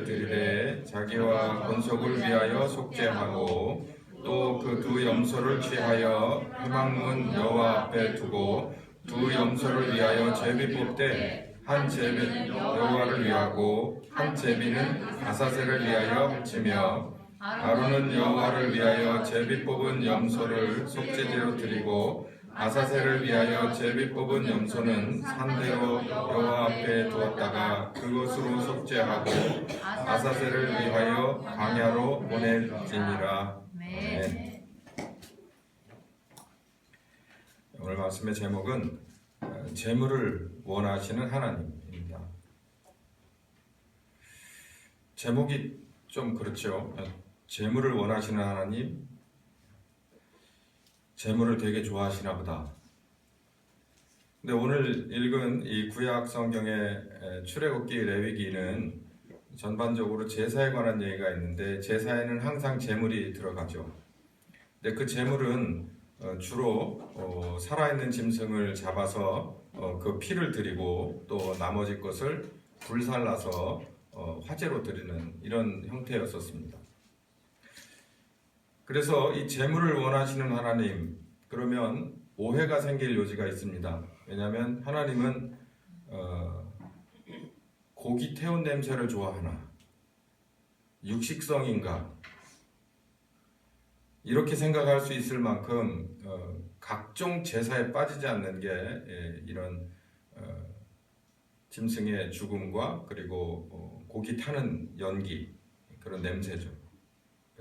드리되 자기와 권속을 위하여 속죄하고 또 그 두 염소를 취하여 회막문 여호와 앞에 두고 두 염소를 위하여 제비 뽑되 한 제비는 여호와를 위하고 한 제비는 아사셀을 위하여 바치며 아론은 여호와를 위하여 제비 뽑은 염소를 속죄제로 드리고 아사셀을 위하여 제비 뽑은 염소는 산대로 여호와 앞에 두었다가 그것으로 속죄하고 아사셀을 위하여 광야로 보낼지니라. 아멘. 오늘 말씀의 제목은 재물을 원하시는 하나님입니다. 제목이 좀 그렇죠. 재물을 원하시는 하나님, 재물을 되게 좋아하시나 보다. 근데 오늘 읽은 이 구약 성경의 출애굽기, 레위기는 전반적으로 제사에 관한 얘기가 있는데 제사에는 항상 제물이 들어가죠. 근데 그 제물은 주로 살아있는 짐승을 잡아서 그 피를 드리고 또 나머지 것을 불살라서 화제로 드리는 이런 형태였었습니다. 그래서 이 제물을 원하시는 하나님, 그러면 오해가 생길 여지가 있습니다. 왜냐하면 하나님은 고기 태운 냄새를 좋아하나? 육식성인가? 이렇게 생각할 수 있을 만큼 각종 제사에 빠지지 않는 게 이런 짐승의 죽음과 그리고 고기 타는 연기, 그런 냄새죠.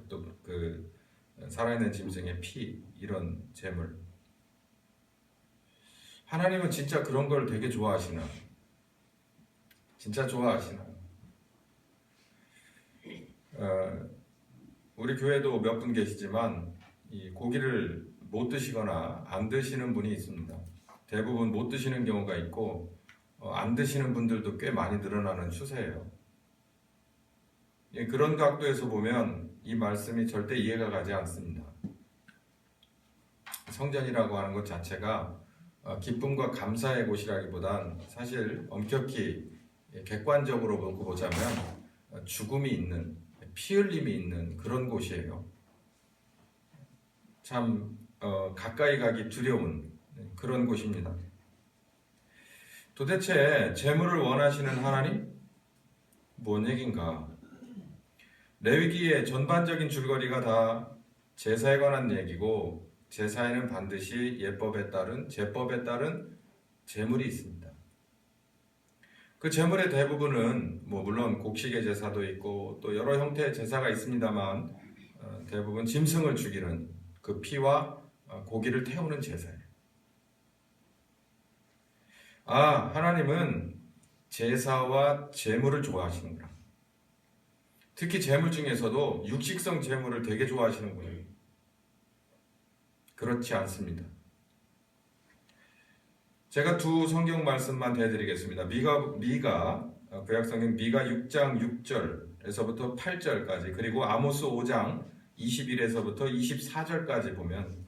또 그 살아있는 짐승의 피, 이런 제물. 하나님은 진짜 그런 걸 되게 좋아하시나? 진짜 좋아하시나? 우리 교회도 몇 분 계시지만 이 고기를 못 드시거나 안 드시는 분이 있습니다. 대부분 못 드시는 경우가 있고 안 드시는 분들도 꽤 많이 늘어나는 추세예요. 그런 각도에서 보면 이 말씀이 절대 이해가 가지 않습니다. 성전이라고 하는 것 자체가 기쁨과 감사의 곳이라기보단 사실 엄격히 객관적으로 놓고 보자면 죽음이 있는, 피 흘림이 있는 그런 곳이에요. 참 가까이 가기 두려운 그런 곳입니다. 도대체 재물을 원하시는 하나님? 뭔 얘긴가? 레위기의 전반적인 줄거리가 다 제사에 관한 얘기고 제사에는 반드시 예법에 따른, 제법에 따른 제물이 있습니다. 그 제물의 대부분은 물론 곡식의 제사도 있고 또 여러 형태의 제사가 있습니다만 대부분 짐승을 죽이는 그 피와 고기를 태우는 제사예요. 하나님은 제사와 제물을 좋아하시는구나. 특히 제물 중에서도 육식성 제물을 되게 좋아하시는군요. 그렇지 않습니다. 제가 두 성경 말씀만 대드리겠습니다. 미가 구약성경 미가 6장 6절에서부터 8절까지 그리고 아모스 5장 21에서부터 24절까지 보면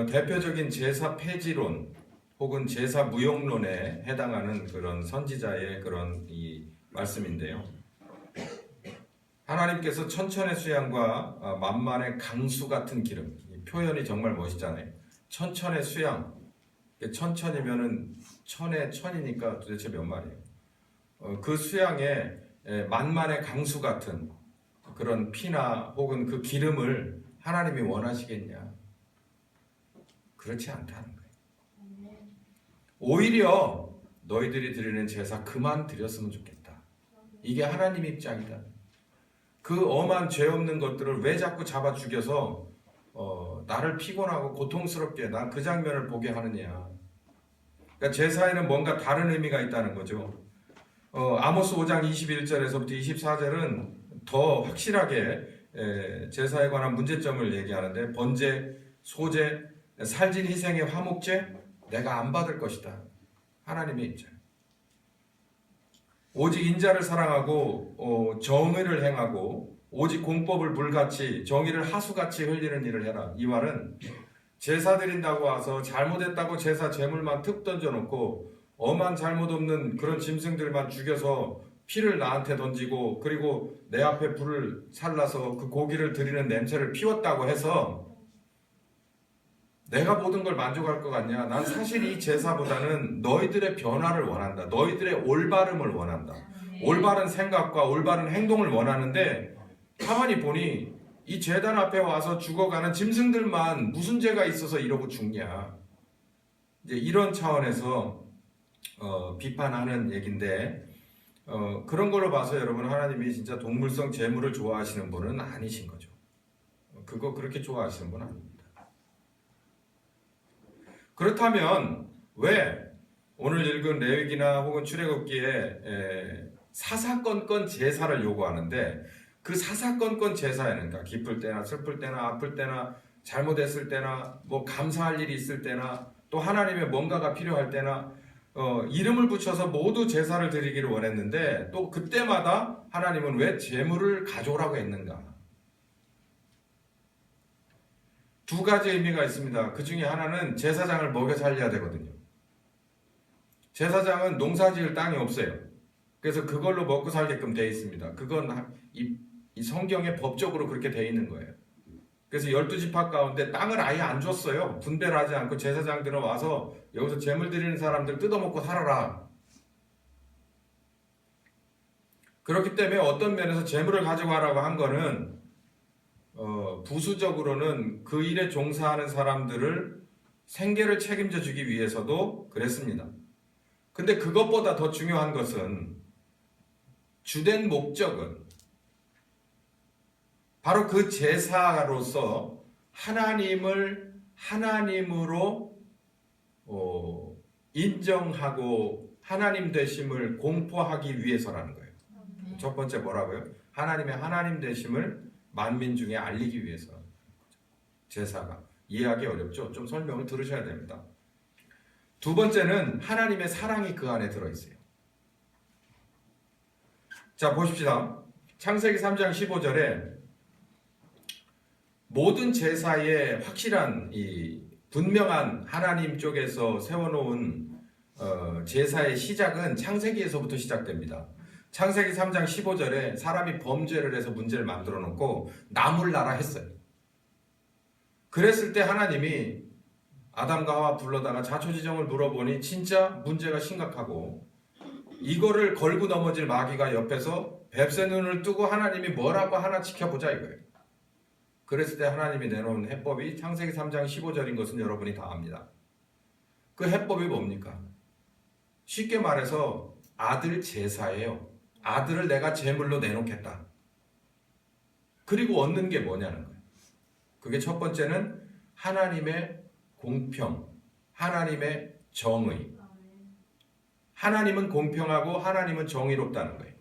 대표적인 제사 폐지론 혹은 제사 무용론에 해당하는 그런 선지자의 그런 이 말씀인데요. 하나님께서 천천의 수양과 만만의 강수 같은 기름, 이 표현이 정말 멋있잖아요. 천천의 수양, 천천이면은 천의 천이니까 도대체 몇 마리예요? 그 수양에 만만의 강수 같은 그런 피나 혹은 그 기름을 하나님이 원하시겠냐? 그렇지 않다는 거예요. 오히려 너희들이 드리는 제사 그만 드렸으면 좋겠다. 이게 하나님 입장이다. 그 엄한 죄 없는 것들을 왜 자꾸 잡아 죽여서 나를 피곤하고 고통스럽게 난 그 장면을 보게 하느냐. 그러니까 제사에는 뭔가 다른 의미가 있다는 거죠. 아모스 5장 21절에서부터 24절은 더 확실하게 제사에 관한 문제점을 얘기하는데 번제, 소제, 살진 희생의 화목제 내가 안 받을 것이다. 하나님의 입장. 오직 인자를 사랑하고 정의를 행하고 오직 공법을 불같이 정의를 하수같이 흘리는 일을 해라. 이 말은 제사 드린다고 와서 잘못했다고 제사 제물만 툭 던져놓고 엄한 잘못 없는 그런 짐승들만 죽여서 피를 나한테 던지고 그리고 내 앞에 불을 살라서 그 고기를 드리는 냄새를 피웠다고 해서 내가 모든 걸 만족할 것 같냐? 난 사실 이 제사보다는 너희들의 변화를 원한다. 너희들의 올바름을 원한다. 올바른 생각과 올바른 행동을 원하는데 가만히 보니 이 제단 앞에 와서 죽어가는 짐승들만 무슨 죄가 있어서 이러고 죽냐? 이제 이런 차원에서 비판하는 얘기인데 그런 걸로 봐서 여러분 하나님이 진짜 동물성 제물을 좋아하시는 분은 아니신 거죠. 그거 그렇게 좋아하시는 분 아닙니다. 그렇다면 왜 오늘 읽은 레위기나 혹은 출애굽기에 사사건건 제사를 요구하는데 그 사사건건 제사에는 그러니까 기쁠 때나 슬플 때나 아플 때나 잘못했을 때나 뭐 감사할 일이 있을 때나 또 하나님의 뭔가가 필요할 때나 이름을 붙여서 모두 제사를 드리기를 원했는데 또 그때마다 하나님은 왜 제물을 가져오라고 했는가? 두 가지 의미가 있습니다. 그 중에 하나는 제사장을 먹여 살려야 되거든요. 제사장은 농사 지을 땅이 없어요. 그래서 그걸로 먹고 살게끔 되어 있습니다. 그건 이 성경에 법적으로 그렇게 되어 있는 거예요. 그래서 12지파 가운데 땅을 아예 안 줬어요. 분배를 하지 않고 제사장들은 와서 여기서 제물 드리는 사람들 뜯어먹고 살아라. 그렇기 때문에 어떤 면에서 제물을 가져가라고 한 거는 부수적으로는 그 일에 종사하는 사람들을 생계를 책임져 주기 위해서도 그랬습니다. 근데 그것보다 더 중요한 것은 주된 목적은 바로 그 제사로서 하나님을 하나님으로 인정하고 하나님 되심을 공포하기 위해서라는 거예요. 첫 번째 뭐라고요? 하나님의 하나님 되심을 만민 중에 알리기 위해서. 제사가 이해하기 어렵죠? 좀 설명을 들으셔야 됩니다. 두 번째는 하나님의 사랑이 그 안에 들어있어요. 자, 보십시다. 창세기 3장 15절에 모든 제사의 확실한 분명한 하나님 쪽에서 세워놓은 제사의 시작은 창세기에서부터 시작됩니다. 창세기 3장 15절에 사람이 범죄를 해서 문제를 만들어 놓고 나물나라 했어요. 그랬을 때 하나님이 아담과 하와 불러다가 자초지종을 물어보니 진짜 문제가 심각하고 이거를 걸고 넘어질 마귀가 옆에서 뱁새 눈을 뜨고 하나님이 뭐라고 하나 지켜보자 이거예요. 그랬을 때 하나님이 내놓은 해법이 창세기 3장 15절인 것은 여러분이 다 압니다. 그 해법이 뭡니까? 쉽게 말해서 아들 제사예요. 아들을 내가 제물로 내놓겠다. 그리고 얻는 게 뭐냐는 거예요. 그게 첫 번째는 하나님의 공평, 하나님의 정의. 하나님은 공평하고 하나님은 정의롭다는 거예요.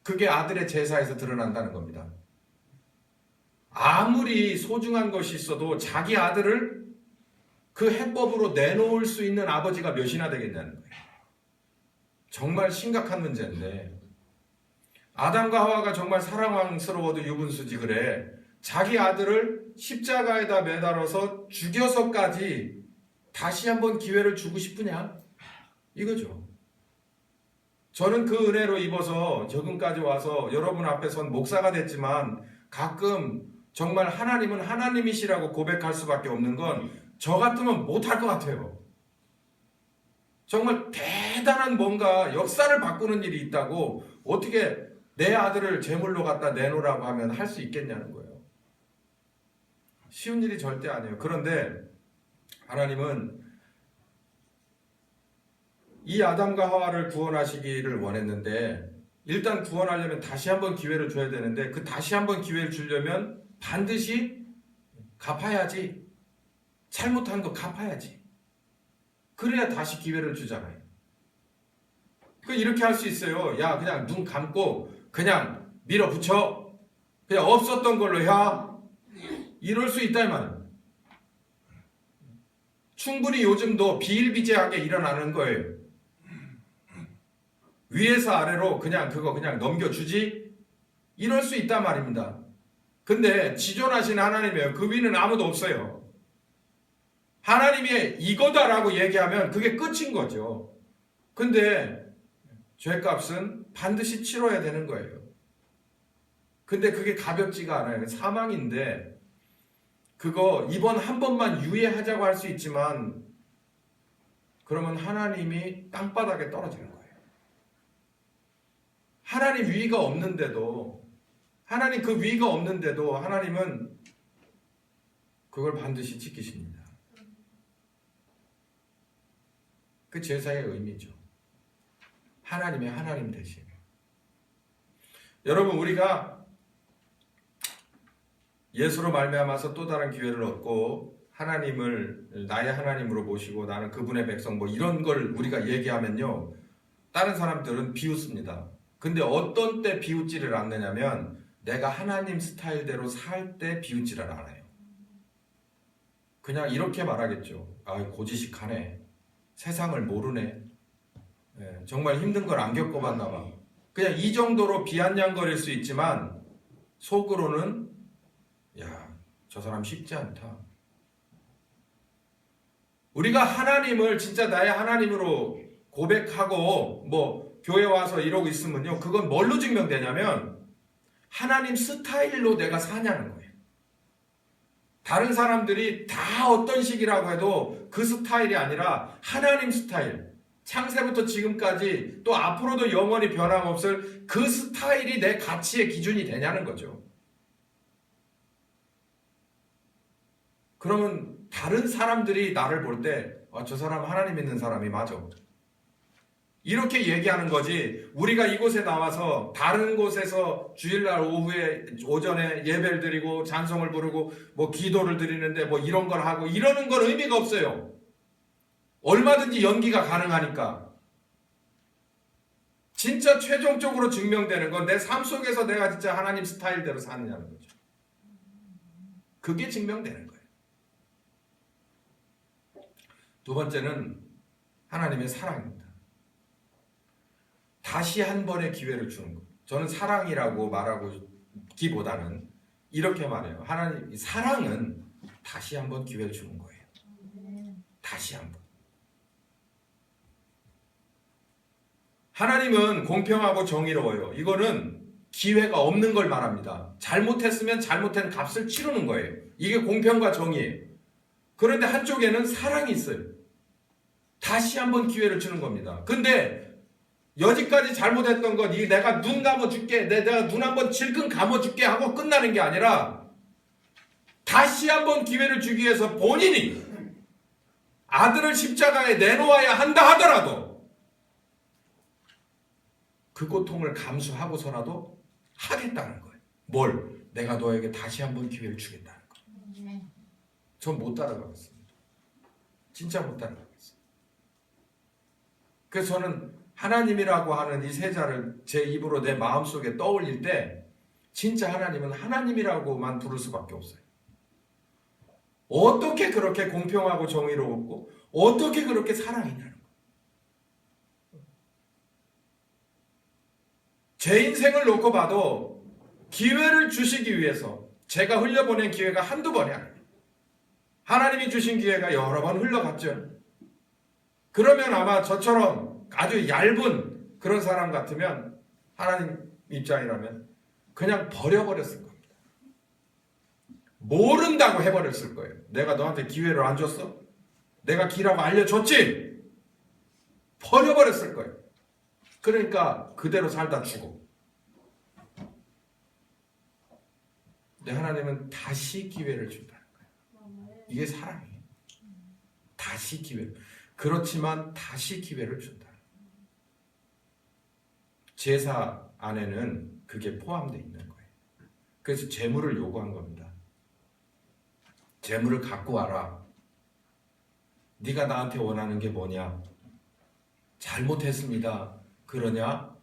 그게 아들의 제사에서 드러난다는 겁니다. 아무리 소중한 것이 있어도 자기 아들을 그 해법으로 내놓을 수 있는 아버지가 몇이나 되겠냐는 거예요. 정말 심각한 문제인데 아담과 하와가 정말 사랑스러워도 유분수지 그래. 자기 아들을 십자가에다 매달아서 죽여서까지 다시 한번 기회를 주고 싶으냐? 이거죠. 저는 그 은혜로 입어서 적응까지 와서 여러분 앞에 선 목사가 됐지만 가끔 정말 하나님은 하나님이시라고 고백할 수밖에 없는 건 저 같으면 못할 것 같아요. 정말 대단한 뭔가 역사를 바꾸는 일이 있다고 어떻게 내 아들을 제물로 갖다 내놓으라고 하면 할 수 있겠냐는 거예요. 쉬운 일이 절대 아니에요. 그런데 하나님은 이 아담과 하와를 구원하시기를 원했는데 일단 구원하려면 다시 한번 기회를 줘야 되는데 그 다시 한번 기회를 주려면 반드시 갚아야지. 잘못한 거 갚아야지. 그래야 다시 기회를 주잖아요. 이렇게 할 수 있어요. 야, 그냥 눈 감고 그냥 밀어붙여. 그냥 없었던 걸로 야. 이럴 수 있다 이 말이에요. 충분히 요즘도 비일비재하게 일어나는 거예요. 위에서 아래로 그냥 넘겨주지? 이럴 수 있단 말입니다. 근데 지존하신 하나님이에요. 그 위는 아무도 없어요. 하나님이 이거다라고 얘기하면 그게 끝인 거죠. 근데 죄값은 반드시 치러야 되는 거예요. 근데 그게 가볍지가 않아요. 사망인데 그거 이번 한 번만 유예하자고 할 수 있지만 그러면 하나님이 땅바닥에 떨어지는 거예요. 하나님 위가 없는데도 하나님 그 위가 없는데도 하나님은 그걸 반드시 지키십니다. 그 제사의 의미죠. 하나님의 하나님 되심. 여러분 우리가 예수로 말미암아서 또 다른 기회를 얻고 하나님을 나의 하나님으로 모시고 나는 그분의 백성 뭐 이런 걸 우리가 얘기하면요. 다른 사람들은 비웃습니다. 근데 어떤 때 비웃지를 않느냐면 내가 하나님 스타일대로 살 때 비웃지를 않아요. 그냥 이렇게 말하겠죠. 아, 고지식하네. 세상을 모르네. 정말 힘든 걸 안 겪어봤나 봐. 그냥 이 정도로 비아냥거릴 수 있지만 속으로는 야, 저 사람 쉽지 않다. 우리가 하나님을 진짜 나의 하나님으로 고백하고 뭐 교회 와서 이러고 있으면요. 그건 뭘로 증명되냐면 하나님 스타일로 내가 사냐는 거예요. 다른 사람들이 다 어떤 식이라고 해도 그 스타일이 아니라 하나님 스타일. 창세부터 지금까지 또 앞으로도 영원히 변함없을 그 스타일이 내 가치의 기준이 되냐는 거죠. 그러면 다른 사람들이 나를 볼 때 저 사람 하나님 믿는 사람이 맞아. 이렇게 얘기하는 거지. 우리가 이곳에 나와서 다른 곳에서 주일날 오후에 오전에 예배를 드리고 찬송을 부르고 뭐 기도를 드리는데 뭐 이런 걸 하고 이러는 건 의미가 없어요. 얼마든지 연기가 가능하니까. 진짜 최종적으로 증명되는 건 내 삶 속에서 내가 진짜 하나님 스타일대로 사느냐는 거죠. 그게 증명되는 거예요. 두 번째는 하나님의 사랑입니다. 다시 한 번의 기회를 주는 것. 저는 사랑이라고 말하기보다는 이렇게 말해요. 하나님 사랑은 다시 한 번 기회를 주는 거예요. 다시 한 번. 하나님은 공평하고 정의로워요. 이거는 기회가 없는 걸 말합니다. 잘못했으면 잘못한 값을 치르는 거예요. 이게 공평과 정의예요. 그런데 한쪽에는 사랑이 있어요. 다시 한 번 기회를 주는 겁니다. 근데 여지까지 잘못했던 것, 내가 눈 감아줄게, 내가 눈 한번 질끈 감아줄게 하고 끝나는 게 아니라 다시 한 번 기회를 주기 위해서 본인이 아들을 십자가에 내놓아야 한다 하더라도 그 고통을 감수하고서라도 하겠다는 거예요. 뭘? 내가 너에게 다시 한 번 기회를 주겠다는 거예요. 전 못 따라가겠습니다. 진짜 못 따라가겠습니다. 그래서 저는 하나님이라고 하는 이 세자를 제 입으로 내 마음속에 떠올릴 때 진짜 하나님은 하나님이라고만 부를 수밖에 없어요. 어떻게 그렇게 공평하고 정의로웠고 어떻게 그렇게 사랑이냐는 거예요. 제 인생을 놓고 봐도 기회를 주시기 위해서 제가 흘려보낸 기회가 한두 번이 아니에요. 하나님이 주신 기회가 여러 번 흘러갔죠. 그러면 아마 저처럼 아주 얇은 그런 사람 같으면 하나님 입장이라면 그냥 버려버렸을 겁니다. 모른다고 해버렸을 거예요. 내가 너한테 기회를 안 줬어? 내가 기라고 알려줬지? 버려버렸을 거예요. 그러니까 그대로 살다 죽어. 근데 하나님은 다시 기회를 준다는 거예요. 이게 사랑이에요. 다시 기회를. 그렇지만 다시 기회를 준다. 제사 안에는 그게 포함되어 있는 거예요. 그래서 제물을 요구한 겁니다. 제물을 갖고 와라. 네가 나한테 원하는 게 뭐냐? 잘못했습니다. 그러냐?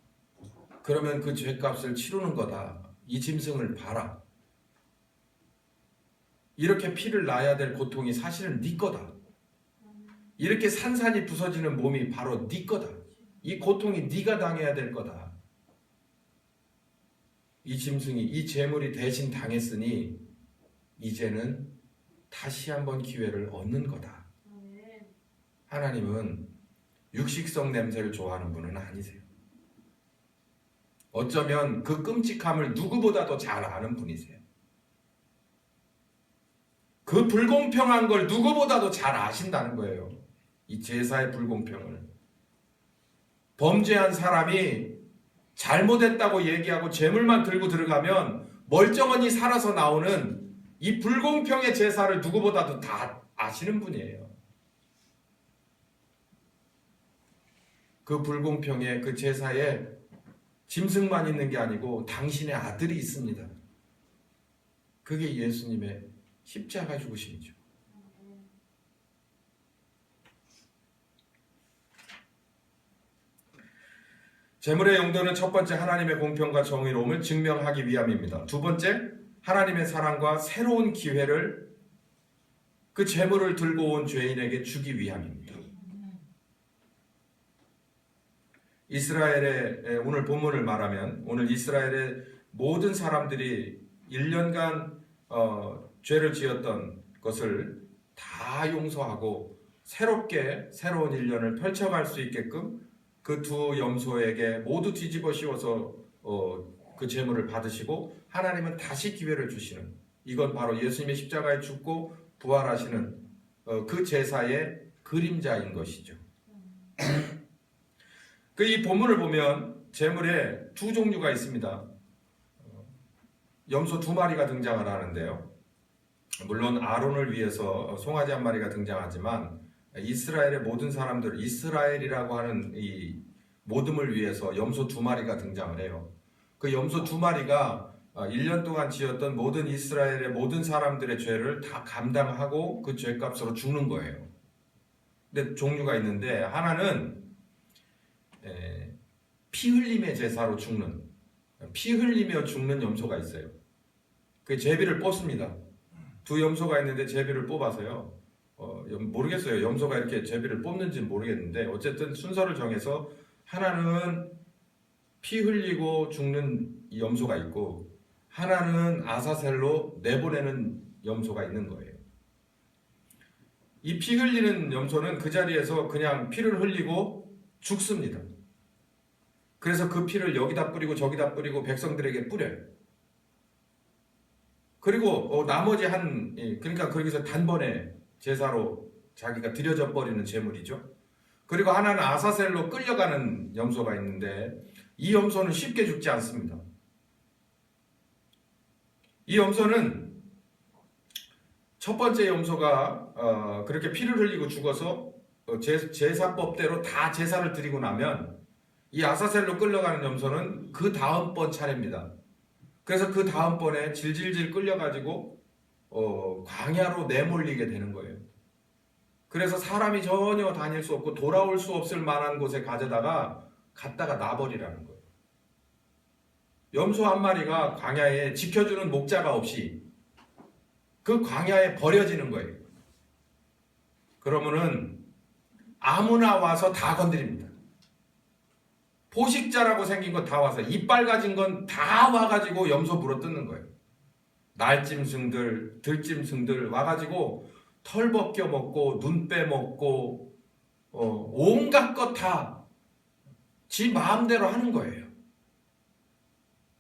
그러면 그 죄값을 치르는 거다. 이 짐승을 봐라. 이렇게 피를 놔야 될 고통이 사실은 네 거다. 이렇게 산산이 부서지는 몸이 바로 네 거다. 이 고통이 네가 당해야 될 거다. 이 짐승이 이 재물이 대신 당했으니 이제는 다시 한번 기회를 얻는 거다. 하나님은 육식성 냄새를 좋아하는 분은 아니세요. 어쩌면 그 끔찍함을 누구보다도 잘 아는 분이세요. 그 불공평한 걸 누구보다도 잘 아신다는 거예요. 이 제사의 불공평을. 범죄한 사람이 잘못했다고 얘기하고 제물만 들고 들어가면 멀쩡하니 살아서 나오는 이 불공평의 제사를 누구보다도 다 아시는 분이에요. 그 불공평의 그 제사에 짐승만 있는 게 아니고 당신의 아들이 있습니다. 그게 예수님의 십자가 죽으심이죠. 제물의 용도는 첫 번째 하나님의 공평과 정의로움을 증명하기 위함입니다. 두 번째 하나님의 사랑과 새로운 기회를 그 제물을 들고 온 죄인에게 주기 위함입니다. 이스라엘의 오늘 본문을 말하면 오늘 이스라엘의 모든 사람들이 1년간 죄를 지었던 것을 다 용서하고 새롭게 새로운 1년을 펼쳐갈 수 있게끔 그 두 염소에게 모두 뒤집어 씌워서 그 제물을 받으시고 하나님은 다시 기회를 주시는, 이건 바로 예수님의 십자가에 죽고 부활하시는 그 제사의 그림자인 것이죠. 이 본문을 보면 제물에 두 종류가 있습니다. 염소 2마리가 등장을 하는데요. 물론 아론을 위해서 송아지 1마리가 등장하지만 이스라엘의 모든 사람들, 이스라엘이라고 하는 이 모둠을 위해서 염소 2마리가 등장을 해요. 그 염소 2마리가 1년 동안 지었던 모든 이스라엘의 모든 사람들의 죄를 다 감당하고 그 죄값으로 죽는 거예요. 근데 종류가 있는데 하나는 피 흘림의 제사로 죽는, 피 흘리며 죽는 염소가 있어요. 그 제비를 뽑습니다. 두 염소가 있는데 제비를 뽑아서요. 모르겠어요. 염소가 이렇게 제비를 뽑는지는 모르겠는데 어쨌든 순서를 정해서 하나는 피 흘리고 죽는 염소가 있고 하나는 아사셀로 내보내는 염소가 있는 거예요. 이 피 흘리는 염소는 그 자리에서 그냥 피를 흘리고 죽습니다. 그래서 그 피를 여기다 뿌리고 저기다 뿌리고 백성들에게 뿌려요. 그리고 나머지 그러니까 거기서 단번에 제사로 자기가 드려져 버리는 제물이죠. 그리고 하나는 아사셀로 끌려가는 염소가 있는데 이 염소는 쉽게 죽지 않습니다. 이 염소는 첫 번째 염소가 그렇게 피를 흘리고 죽어서 제사법대로 다 제사를 드리고 나면 이 아사셀로 끌려가는 염소는 그 다음번 차례입니다. 그래서 그 다음번에 질질질 끌려가지고 광야로 내몰리게 되는 거예요. 그래서 사람이 전혀 다닐 수 없고 돌아올 수 없을 만한 곳에 갔다가 놔버리라는 거예요. 염소 1마리가 광야에 지켜주는 목자가 없이 그 광야에 버려지는 거예요. 그러면은 아무나 와서 다 건드립니다. 포식자라고 생긴 거 다 와서 이빨 가진 건 다 와가지고 염소 물어뜯는 거예요. 날짐승들, 들짐승들 와가지고 털 벗겨 먹고 눈 빼먹고 온갖 것 다 지 마음대로 하는 거예요.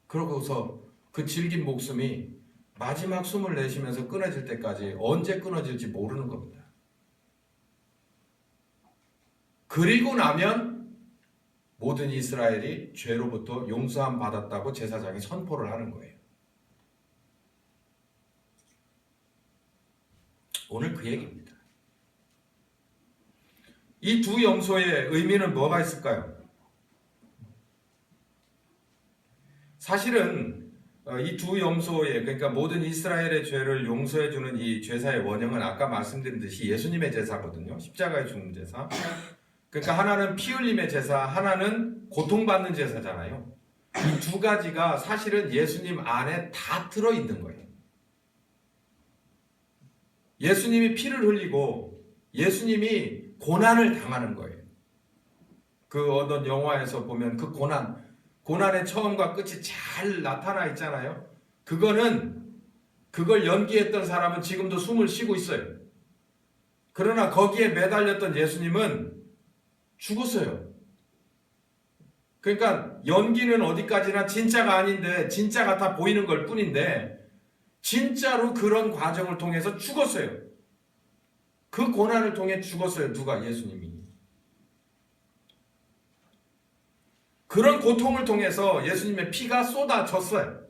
그러고서 그 질긴 목숨이 마지막 숨을 내쉬면서 끊어질 때까지 언제 끊어질지 모르는 겁니다. 그리고 나면 모든 이스라엘이 죄로부터 용서함 받았다고 제사장이 선포를 하는 거예요. 오늘 그 얘기입니다. 이 두 염소의 의미는 뭐가 있을까요? 사실은 이 두 염소의, 그러니까 모든 이스라엘의 죄를 용서해주는 이 제사의 원형은 아까 말씀드린 듯이 예수님의 제사거든요. 십자가에 죽는 제사. 그러니까 하나는 피 흘림의 제사, 하나는 고통받는 제사잖아요. 이 두 가지가 사실은 예수님 안에 다 들어있는 거예요. 예수님이 피를 흘리고 예수님이 고난을 당하는 거예요. 그 어떤 영화에서 보면 그 고난의 처음과 끝이 잘 나타나 있잖아요. 그걸 연기했던 사람은 지금도 숨을 쉬고 있어요. 그러나 거기에 매달렸던 예수님은 죽었어요. 그러니까 연기는 어디까지나 진짜가 아닌데 진짜 같아 보이는 걸 뿐인데 진짜로 그런 과정을 통해서 죽었어요. 그 고난을 통해 죽었어요. 누가? 예수님이. 그런 고통을 통해서 예수님의 피가 쏟아졌어요.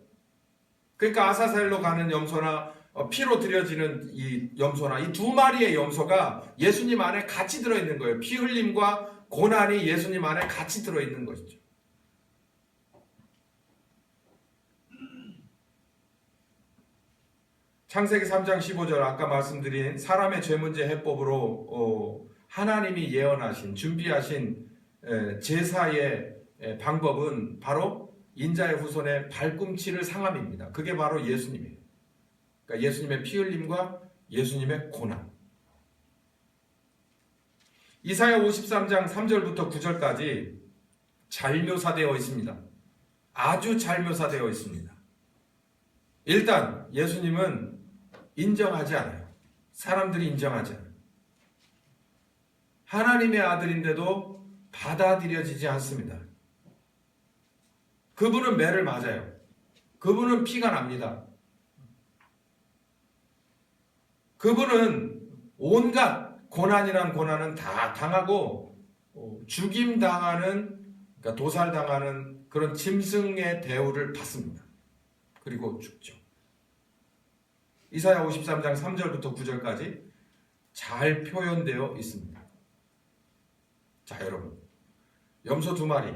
그러니까 아사셀로 가는 염소나 피로 들여지는 이 염소나 이 두 마리의 염소가 예수님 안에 같이 들어있는 거예요. 피 흘림과 고난이 예수님 안에 같이 들어있는 것이죠. 창세기 3장 15절 아까 말씀드린 사람의 죄 문제 해법으로 하나님이 예언하신 준비하신 제사의 방법은 바로 인자의 후손의 발꿈치를 상함입니다. 그게 바로 예수님이에요. 그러니까 예수님의 피 흘림과 예수님의 고난. 이사야 53장 3절부터 9절까지 잘 묘사되어 있습니다. 아주 잘 묘사되어 있습니다. 일단 예수님은 인정하지 않아요. 사람들이 인정하지 않아요. 하나님의 아들인데도 받아들여지지 않습니다. 그분은 매를 맞아요. 그분은 피가 납니다. 그분은 온갖 고난이란 고난은 다 당하고 죽임 당하는, 그러니까 도살 당하는 그런 짐승의 대우를 받습니다. 그리고 죽죠. 이사야 53장 3절부터 9절까지 잘 표현되어 있습니다. 자, 여러분, 염소 두 마리,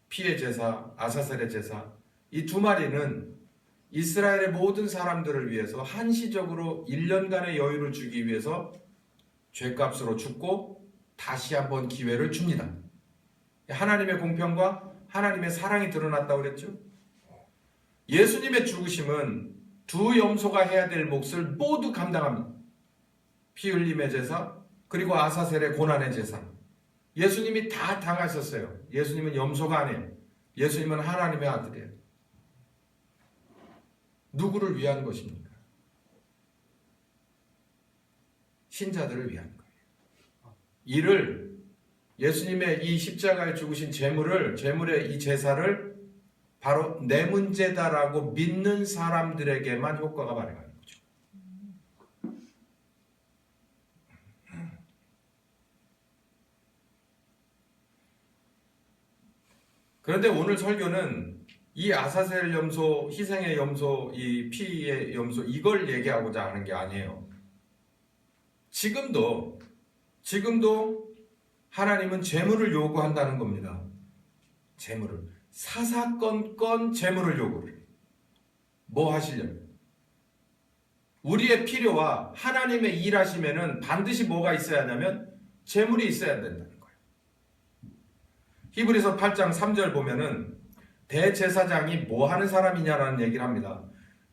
피의 제사, 아사셀의 제사, 이 두 마리는 이스라엘의 모든 사람들을 위해서 한시적으로 1년간의 여유를 주기 위해서 죄값으로 죽고 다시 한번 기회를 줍니다. 하나님의 공평과 하나님의 사랑이 드러났다고 그랬죠. 예수님의 죽으심은 두 염소가 해야 될 몫을 모두 감당합니다. 피 흘림의 제사, 그리고 아사셀의 고난의 제사. 예수님이 다 당하셨어요. 예수님은 염소가 아니에요. 예수님은 하나님의 아들이에요. 누구를 위한 것입니까? 신자들을 위한 거예요. 이를 예수님의 이 십자가에 죽으신 제물의 이 제사를 바로 내 문제다라고 믿는 사람들에게만 효과가 발생하는 거죠. 그런데 오늘 설교는 이 아사셀 염소, 희생의 염소, 이 피의 염소 이걸 얘기하고자 하는 게 아니에요. 지금도 하나님은 제물을 요구한다는 겁니다. 제물을. 사사건건 제물을 요구를 해요. 뭐 하시려면? 우리의 필요와 하나님의 일하심에는 반드시 뭐가 있어야 하냐면 제물이 있어야 된다는 거예요. 히브리서 8장 3절 보면은 대제사장이 뭐 하는 사람이냐라는 얘기를 합니다.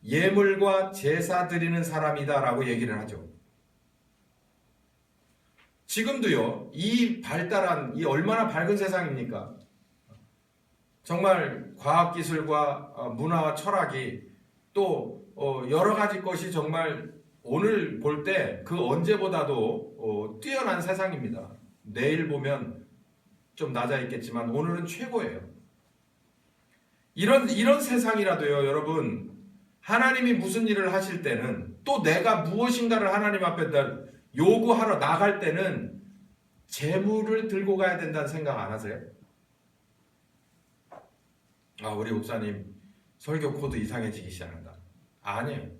예물과 제사 드리는 사람이다라고 얘기를 하죠. 지금도요, 이 발달한, 이 얼마나 밝은 세상입니까? 정말 과학기술과 문화와 철학이 또 여러 가지 것이 정말 오늘 볼 때 그 언제보다도 뛰어난 세상입니다. 내일 보면 좀 낮아 있겠지만 오늘은 최고예요. 이런 세상이라도요, 여러분, 하나님이 무슨 일을 하실 때는 또 내가 무엇인가를 하나님 앞에 요구하러 나갈 때는 재물을 들고 가야 된다는 생각 안 하세요? 아, 우리 목사님 설교 코드 이상해지기 시작한다. 아니에요.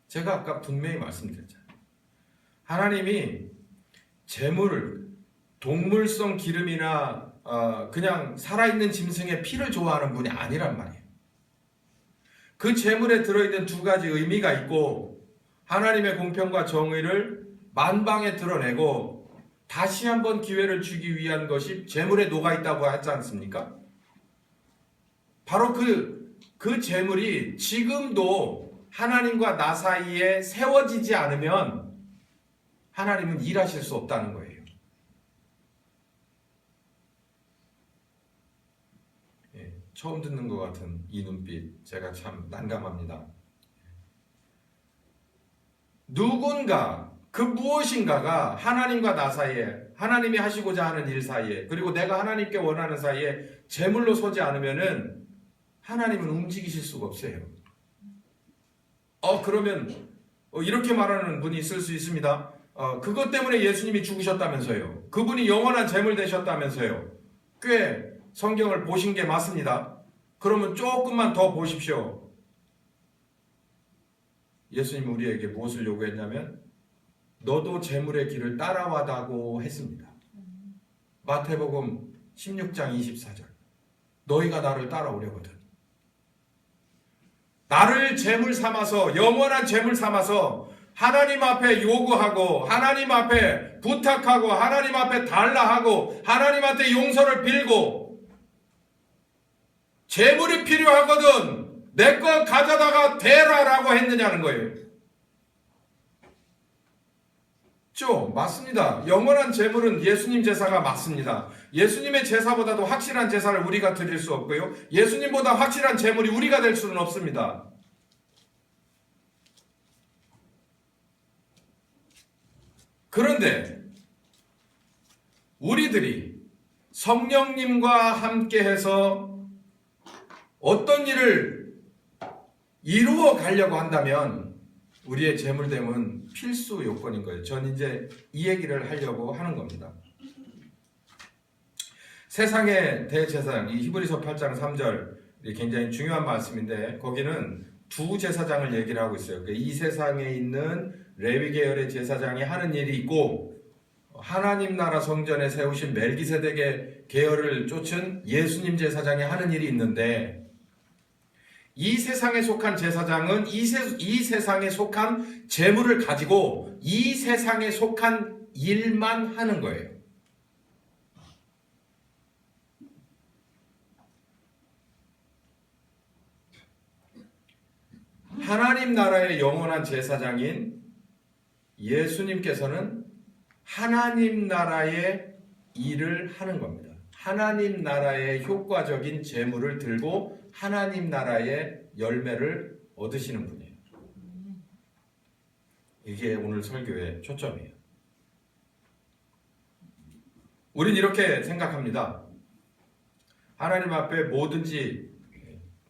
제가 아까 분명히 말씀드렸잖아요. 하나님이 재물을 동물성 기름이나 그냥 살아있는 짐승의 피를 좋아하는 분이 아니란 말이에요. 그 재물에 들어있는 두 가지 의미가 있고 하나님의 공평과 정의를 만방에 드러내고 다시 한번 기회를 주기 위한 것이 재물에 녹아있다고 하지 않습니까? 바로 그 재물이 지금도 하나님과 나 사이에 세워지지 않으면 하나님은 일하실 수 없다는 거예요. 예, 처음 듣는 것 같은 이 눈빛, 제가 참 난감합니다. 누군가, 그 무엇인가가 하나님과 나 사이에 하나님이 하시고자 하는 일 사이에, 그리고 내가 하나님께 원하는 사이에 제물로 서지 않으면은 하나님은 움직이실 수가 없어요. 그러면 이렇게 말하는 분이 있을 수 있습니다. 그것 때문에 예수님이 죽으셨다면서요. 그분이 영원한 제물 되셨다면서요. 꽤 성경을 보신 게 맞습니다. 그러면 조금만 더 보십시오. 예수님이 우리에게 무엇을 요구했냐면 너도 제물의 길을 따라와다고 했습니다. 마태복음 16장 24절. 너희가 나를 따라오려거든. 나를 제물 삼아서, 영원한 제물 삼아서 하나님 앞에 요구하고, 하나님 앞에 부탁하고, 하나님 앞에 달라하고, 하나님한테 용서를 빌고, 제물이 필요하거든 내 거 가져다가 대라라고 했느냐는 거예요. 맞습니다. 영원한 제물은 예수님 제사가 맞습니다. 예수님의 제사보다도 확실한 제사를 우리가 드릴 수 없고요. 예수님보다 확실한 제물이 우리가 될 수는 없습니다. 그런데 우리들이 성령님과 함께해서 어떤 일을 이루어 가려고 한다면 우리의 제물됨은 필수 요건인 거예요. 전 이제 이 얘기를 하려고 하는 겁니다. 세상의 대제사장, 이 히브리서 8장 3절 굉장히 중요한 말씀인데 거기는 두 제사장을 얘기를 하고 있어요. 이 세상에 있는 레위 계열의 제사장이 하는 일이 있고 하나님 나라 성전에 세우신 멜기세덱의 계열을 쫓은 예수님 제사장이 하는 일이 있는데 이 세상에 속한 제사장은 이 세상에 속한 재물을 가지고 이 세상에 속한 일만 하는 거예요. 하나님 나라의 영원한 제사장인 예수님께서는 하나님 나라의 일을 하는 겁니다. 하나님 나라의 효과적인 재물을 들고 하나님 나라의 열매를 얻으시는 분이에요. 이게 오늘 설교의 초점이에요. 우린 이렇게 생각합니다. 하나님 앞에 뭐든지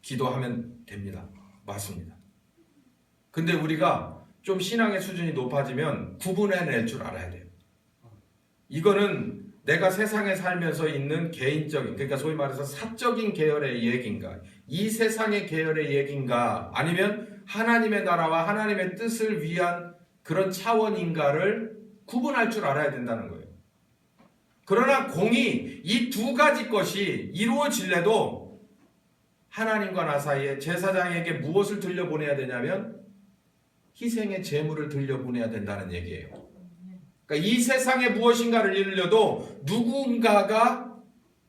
기도하면 됩니다. 맞습니다. 근데 우리가 좀 신앙의 수준이 높아지면 구분해낼 줄 알아야 돼요. 이거는 내가 세상에 살면서 있는 개인적인, 그러니까 소위 말해서 사적인 계열의 얘기인가, 이 세상의 계열의 얘기인가, 아니면 하나님의 나라와 하나님의 뜻을 위한 그런 차원인가를 구분할 줄 알아야 된다는 거예요. 그러나 공이 이 두 가지 것이 이루어질래도 하나님과 나 사이에 제사장에게 무엇을 들려보내야 되냐면 희생의 제물을 들려보내야 된다는 얘기예요. 그러니까 이 세상에 무엇인가를 이루려도 누군가가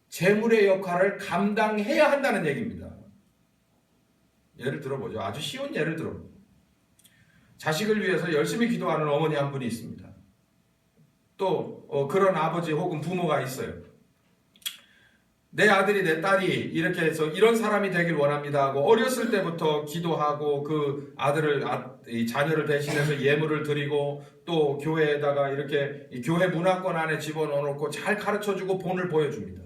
제물의 역할을 감당해야 한다는 얘기입니다. 예를 들어보죠. 아주 쉬운 예를 들어보죠. 자식을 위해서 열심히 기도하는 어머니 한 분이 있습니다. 또 그런 아버지 혹은 부모가 있어요. 내 아들이 내 딸이 이렇게 해서 이런 사람이 되길 원합니다 하고 어렸을 때부터 기도하고 그 아들을 자녀를 대신해서 예물을 드리고 또 교회에다가 이렇게 교회 문화권 안에 집어넣어놓고 잘 가르쳐주고 본을 보여줍니다.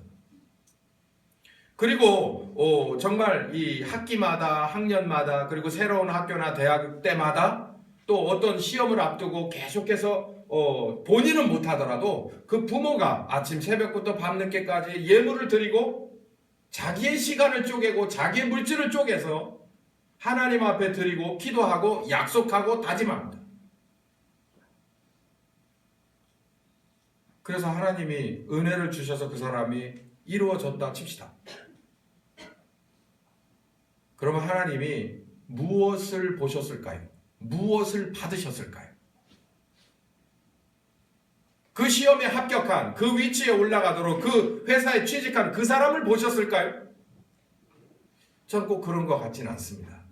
그리고 정말 이 학기마다 학년마다 그리고 새로운 학교나 대학 때마다 또 어떤 시험을 앞두고 계속해서 본인은 못하더라도 그 부모가 아침 새벽부터 밤늦게까지 예물을 드리고 자기의 시간을 쪼개고 자기의 물질을 쪼개서 하나님 앞에 드리고 기도하고 약속하고 다짐합니다. 그래서 하나님이 은혜를 주셔서 그 사람이 이루어졌다 칩시다. 그러면 하나님이 무엇을 보셨을까요? 무엇을 받으셨을까요? 그 시험에 합격한, 그 위치에 올라가도록 그 회사에 취직한 그 사람을 보셨을까요? 전 꼭 그런 것 같지는 않습니다.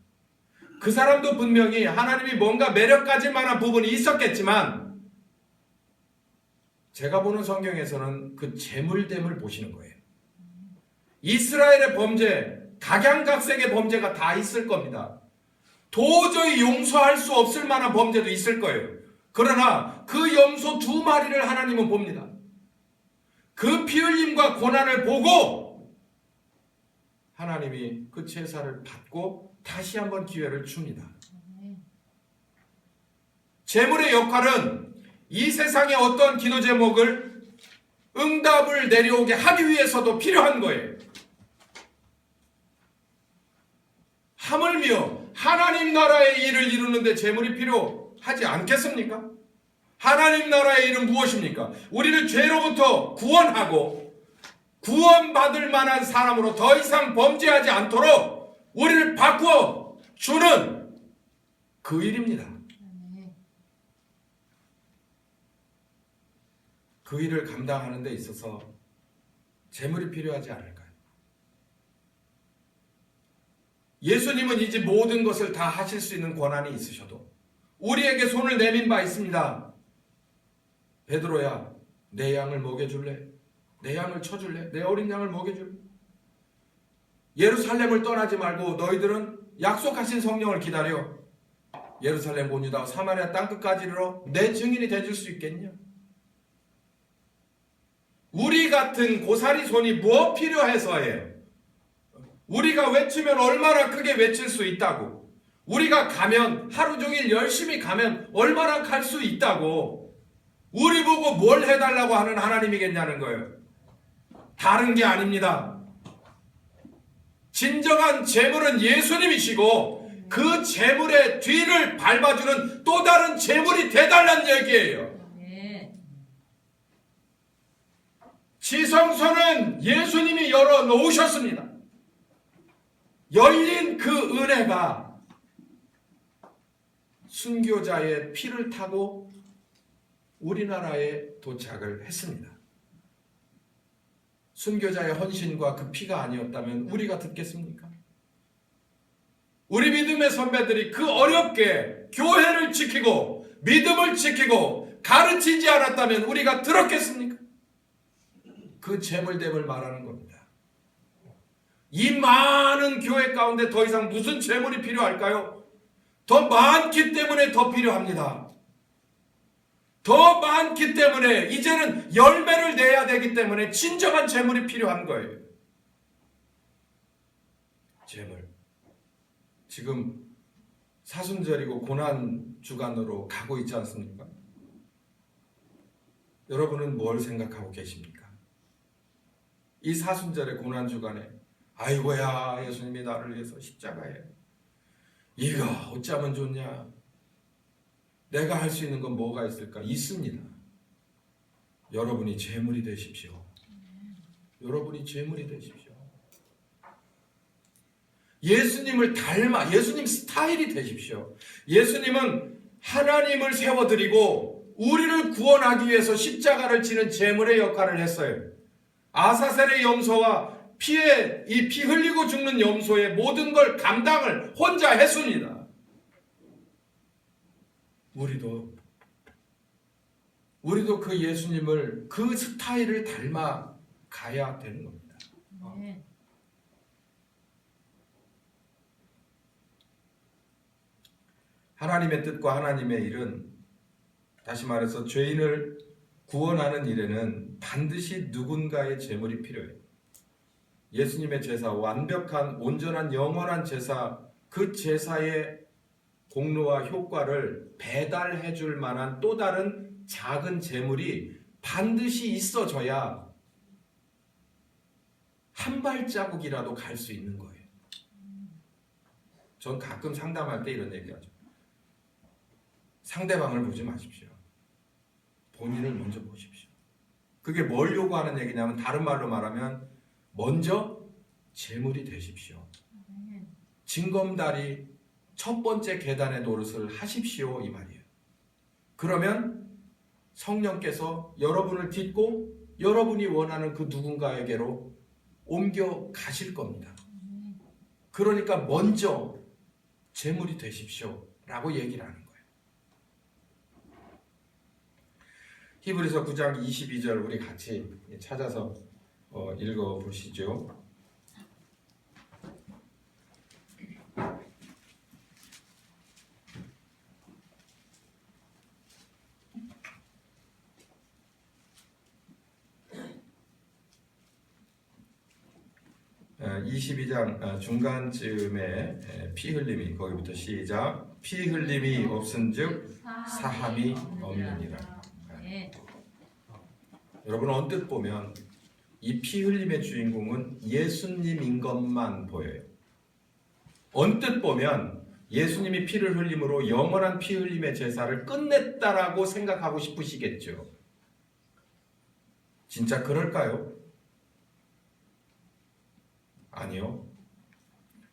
그 사람도 분명히 하나님이 뭔가 매력 가질 만한 부분이 있었겠지만 제가 보는 성경에서는 그 재물됨을 보시는 거예요. 이스라엘의 범죄, 각양각색의 범죄가 다 있을 겁니다. 도저히 용서할 수 없을 만한 범죄도 있을 거예요. 그러나 그 염소 2마리를 하나님은 봅니다. 그 피 흘림과 고난을 보고 하나님이 그 제사를 받고 다시 한번 기회를 줍니다. 제물의 역할은 이 세상의 어떤 기도 제목을 응답을 내려오게 하기 위해서도 필요한 거예요. 하물며 하나님 나라의 일을 이루는데 제물이 필요하지 않겠습니까? 하나님 나라의 일은 무엇입니까? 우리를 죄로부터 구원하고 구원받을 만한 사람으로 더 이상 범죄하지 않도록 우리를 바꾸어 주는 그 일입니다. 그 일을 감당하는 데 있어서 재물이 필요하지 않을까요? 예수님은 이제 모든 것을 다 하실 수 있는 권한이 있으셔도 우리에게 손을 내민 바 있습니다. 베드로야, 내 양을 먹여줄래? 내 양을 쳐줄래? 내 어린 양을 먹여줄래? 예루살렘을 떠나지 말고 너희들은 약속하신 성령을 기다려. 예루살렘 온 유다 사마리아 땅끝까지 이르러 내 증인이 되줄 수 있겠냐? 우리 같은 고사리 손이 무엇 필요해서예요? 우리가 외치면 얼마나 크게 외칠 수 있다고, 우리가 가면 하루 종일 열심히 가면 얼마나 갈 수 있다고, 우리 보고 뭘 해달라고 하는 하나님이겠냐는 거예요. 다른 게 아닙니다. 진정한 재물은 예수님이시고 그 재물의 뒤를 밟아주는 또 다른 재물이 되달라는 얘기예요. 지성소는 예수님이 열어 놓으셨습니다. 열린 그 은혜가 순교자의 피를 타고 우리나라에 도착을 했습니다. 순교자의 헌신과 그 피가 아니었다면 우리가 듣겠습니까? 우리 믿음의 선배들이 그 어렵게 교회를 지키고 믿음을 지키고 가르치지 않았다면 우리가 들었겠습니까? 그 재물됨을 말하는 겁니다. 이 많은 교회 가운데 더 이상 무슨 재물이 필요할까요? 더 많기 때문에 더 필요합니다. 더 많기 때문에 이제는 열매를 내야 되기 때문에 진정한 재물이 필요한 거예요. 재물. 지금 사순절이고 고난 주간으로 가고 있지 않습니까? 여러분은 뭘 생각하고 계십니까? 이 사순절의 고난 주간에 아이고야 예수님이 나를 위해서 십자가에 이거 어쩌면 좋냐? 내가 할 수 있는 건 뭐가 있을까? 있습니다. 여러분이 재물이 되십시오. 여러분이 재물이 되십시오. 예수님을 닮아 예수님 스타일이 되십시오. 예수님은 하나님을 세워드리고 우리를 구원하기 위해서 십자가를 지는 재물의 역할을 했어요. 아사셀의 염소와 이 피 흘리고 죽는 염소의 모든 걸 감당을 혼자 했습니다. 우리도 그 예수님을 그 스타일을 닮아 가야 되는 겁니다. 하나님의 뜻과 하나님의 일은, 다시 말해서 죄인을 구원하는 일에는 반드시 누군가의 제물이 필요해요. 예수님의 제사, 완벽한 온전한 영원한 제사, 그 제사의 공로와 효과를 배달해 줄 만한 또 다른 작은 제물이 반드시 있어져야 한 발자국이라도 갈 수 있는 거예요. 전 가끔 상담할 때 이런 얘기하죠. 상대방을 보지 마십시오. 본인을 먼저 보십시오. 그게 뭘 요구하는 얘기냐면, 다른 말로 말하면 먼저 제물이 되십시오. 징검다리 첫 번째 계단의 노릇을 하십시오, 이 말이에요. 그러면 성령께서 여러분을 딛고 여러분이 원하는 그 누군가에게로 옮겨 가실 겁니다. 그러니까 먼저 제물이 되십시오 라고 얘기를 하는 거예요. 히브리서 9장 22절 우리 같이 찾아서 읽어보시죠. 22장 중간쯤에 피 흘림이, 거기부터 시작. 피 흘림이 없은즉 사함이 없느니라. 여러분, 언뜻 보면 이 피 흘림의 주인공은 예수님인 것만 보여요. 언뜻 보면 예수님이 피를 흘림으로 영원한 피 흘림의 제사를 끝냈다라고 생각하고 싶으시겠죠. 진짜 그럴까요? 아니요.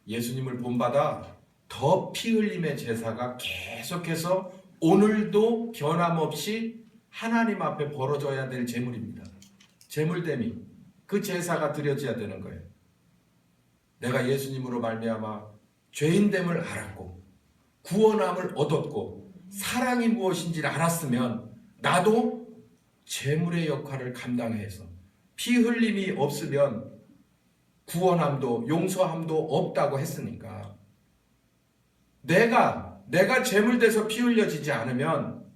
예수님을 본받아 더 피 흘림의 제사가 계속해서 오늘도 변함없이 하나님 앞에 벌어져야 될 제물입니다. 제물됨이, 그 제사가 드려져야 되는 거예요. 내가 예수님으로 말미암아 죄인됨을 알았고 구원함을 얻었고 사랑이 무엇인지를 알았으면 나도 제물의 역할을 감당해서 피 흘림이 없으면 구원함도 용서함도 없다고 했으니까 내가 제물돼서 피 흘려지지 않으면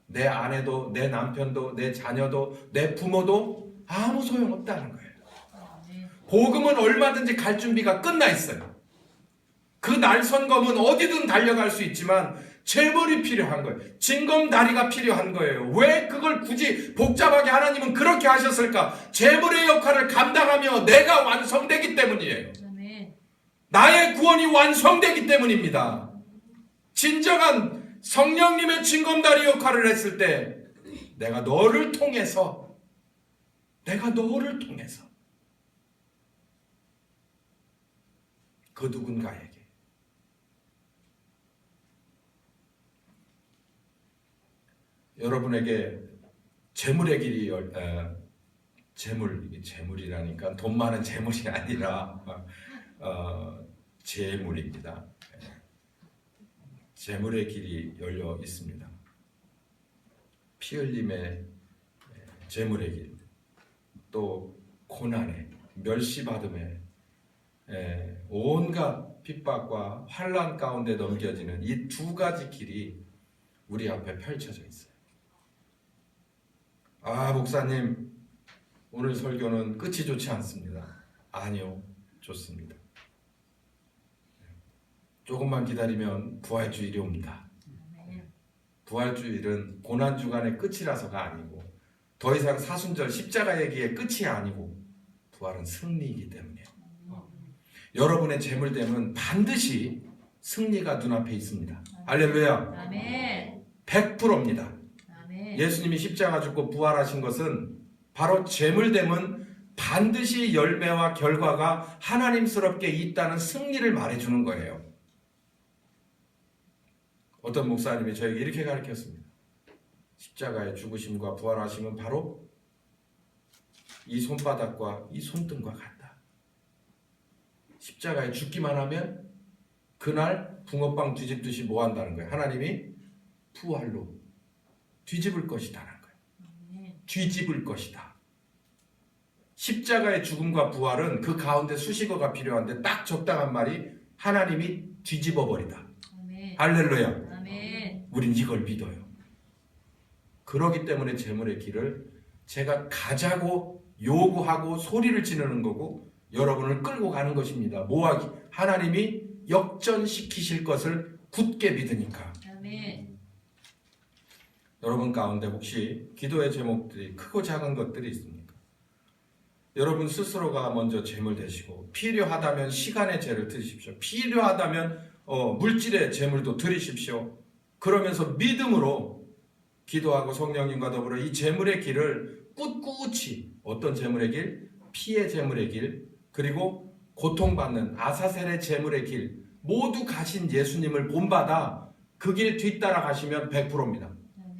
내 아내도 내 남편도 내 자녀도 내 부모도 아무 소용없다는 거예요. 복음은 얼마든지 갈 준비가 끝나 있어요. 그 날선검은 어디든 달려갈 수 있지만 제물이 필요한 거예요. 징검다리가 필요한 거예요. 왜 그걸 굳이 복잡하게 하나님은 그렇게 하셨을까? 제물의 역할을 감당하며 내가 완성되기 때문이에요. 나의 구원이 완성되기 때문입니다. 진정한 성령님의 징검다리 역할을 했을 때 내가 너를 통해서 그 누군가에게 여러분에게 재물의 길이 재물이라니까 돈 많은 재물이 아니라 재물입니다. 재물의 길이 열려 있습니다. 피 흘림의 재물의 길, 또 고난의 멸시받음의 온갖 핍박과 환난 가운데 넘겨지는 이 두 가지 길이 우리 앞에 펼쳐져 있어요. 아, 목사님, 오늘 설교는 끝이 좋지 않습니다. 아니요, 좋습니다. 조금만 기다리면 부활주일이 옵니다. 부활주일은 고난주간의 끝이라서가 아니고 더 이상 사순절 십자가 얘기의 끝이 아니고 부활은 승리이기 때문이에요. 여러분의 재물됨은 반드시 승리가 눈앞에 있습니다. 할렐루야. 100%입니다. 예수님이 십자가 죽고 부활하신 것은 바로 재물됨은 반드시 열매와 결과가 하나님스럽게 있다는 승리를 말해주는 거예요. 어떤 목사님이 저에게 이렇게 가르쳤습니다. 십자가의 죽으심과 부활하심은 바로 이 손바닥과 이 손등과 같다. 십자가에 죽기만 하면 그날 붕어빵 뒤집듯이 뭐 한다는 거예요? 하나님이 부활로 뒤집을 것이다라는 거예요. 뒤집을 것이다. 십자가의 죽음과 부활은 그 가운데 수식어가 필요한데 딱 적당한 말이 하나님이 뒤집어 버리다. 할렐루야. 우린 이걸 믿어요. 그러기 때문에 재물의 길을 제가 가자고 요구하고 소리를 지르는 거고 여러분을 끌고 가는 것입니다. 뭐하기? 하나님이 역전시키실 것을 굳게 믿으니까. 여러분 가운데 혹시 기도의 제목들이 크고 작은 것들이 있습니까? 여러분 스스로가 먼저 재물 되시고 필요하다면 시간의 재를 드리십시오. 필요하다면 물질의 재물도 드리십시오. 그러면서 믿음으로 기도하고 성령님과 더불어 이 재물의 길을 꿋꿋이, 어떤 재물의 길? 피의 재물의 길, 그리고 고통받는 아사셀의 재물의 길 모두 가신 예수님을 본받아 그 길 뒤따라 가시면 100%입니다.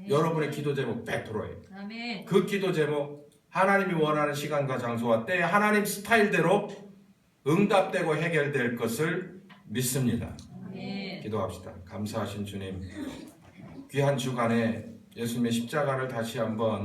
여러분의 기도 제목 100%예요. 그 기도 제목 하나님이 원하는 시간과 장소와 때 하나님 스타일대로 응답되고 해결될 것을 믿습니다. 기도합시다. 감사하신 주님, 귀한 주간에 예수님의 십자가를 다시 한번